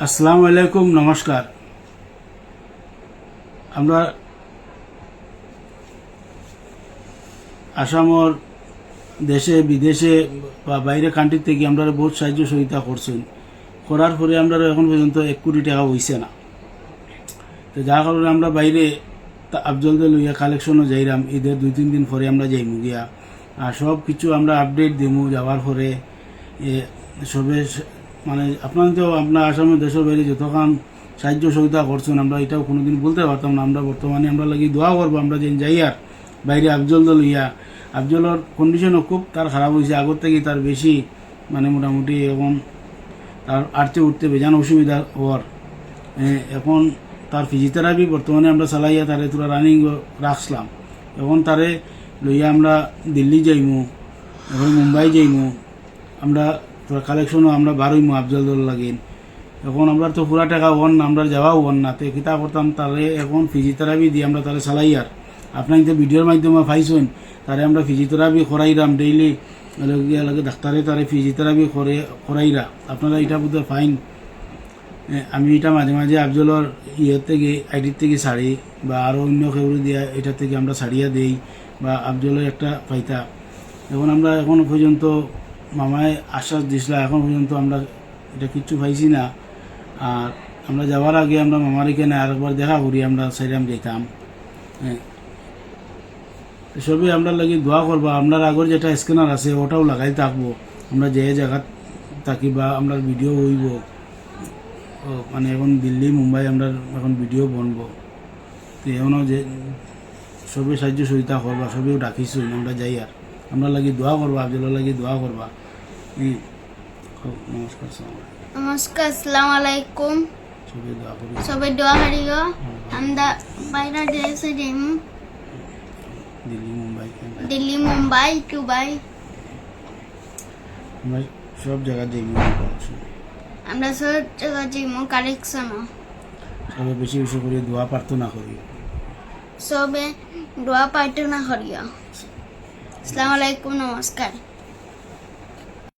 আসসালামু আলাইকুম, নমস্কার। আমরা আসামর দেশে বিদেশে বা বাইরে কান্ট্রি থেকে আমরা বহুত সাহায্য সহযোগিতা করছেন, করার পরে আমরা এখন পর্যন্ত 1 কোটি টাকা হইছে না। তো যার কারণে আমরা বাইরে আফজলদের লইয়া কালেকশনও যাইলাম। ঈদের 2-3 দিন পরে আমরা যাইমু গিয়া, আর সব কিছু আমরা আপডেট দিমু। যাওয়ার পরে সবে মানে আপনার তো আপনার আসামের দেশের বাইরে যতক্ষণ সাহায্য সহযোগিতা করছেন, আমরা এটাও কোনোদিন বলতে পারতাম না। আমরা বর্তমানে আমরা লাগি দোয়া করবো, আমরা যে যাই আর বাইরে আফজলদের লইয়া। আফজলের কন্ডিশনও খুব তার খারাপ হয়েছে, আগর থেকে তার বেশি মানে মোটামুটি এখন তার আর্থে উঠতে বেজান অসুবিধা হওয়ার। এখন তার ফিজিওথেরাপি বর্তমানে আমরা চালাইয়া তারে তোরা রানিং রাখলাম। এখন তারে লইয়া আমরা দিল্লি যাইমু, এখন মুম্বাই যাইমু। আমরা তোরা কালেকশনও আমরা বারোইমু আফজল লাগিন। এখন আমরা তো পুরা টাকা হন না, আমরা যাওয়াও হন না। তো কিতা করতাম, তারে এখন ফিজিওথেরাপি দিয়ে আমরা তারে চালাইয়ার। আপনার তো ভিডিওর মাধ্যমে পাইছেন, তারে আমরা ফিজিওথেরাপি করাইলাম ডেইলি। লাগে ডাক্তারে তারে ফিজিওথেরাপি করাইরা। আপনারা এটা বোধ ফাইন। আমি এটা মাঝে মাঝে আফজলের ইয়ের থেকে আইডির থেকে ছাড়ি, বা আরও অন্য কেউ দিয়া এটা থেকে আমরা ছাড়িয়া দেই, বা আফজলের একটা পাইতা। এখন আমরা এখন পর্যন্ত মামায় আশ্বাস দিছিলা, এখন পর্যন্ত আমরা এটা কিচ্ছু পাইছি না। আর আমরা যাওয়ার আগে আমরা মামার এখানে আরেকবার দেখা করি, আমরা সাইরাম যেতাম। সবই আমরা লাগি দোয়া করবো। আপনার আগর যেটা স্ক্যানার আছে ওটাও লাগাই থাকবো। আমরা যে জায়গা থাকি বা আমরা ভিডিও হইব, মানে এখন দিল্লি মুম্বাই আমরা এখন ভিডিও বনবো। তো এখনও যে সবই সাহায্য সহযোগিতা করবা, সবেও ডাকিছো আমরা যাই। আর আমরা লাগি দোয়া করবা, আফজলের লাগি দোয়া করবা। নমস্কার। নমস্কার, আসসালামু আলাইকুম। সবাই দোয়া করি, সবাই দোয়া করিও। আমরা বাইরে দেশে যাইমু, দিল্লি, মুম্বাই, দুবাই। আমরা সব জায়গা যাইব। আমরা সব জায়গা যাইমু কালেকশনও। সবাই বেশি বেশি করে দোয়া প্রার্থনা করি। সবে দোয়া প্রার্থনা করিও। আসসালামু আলাইকুম, নমস্কার।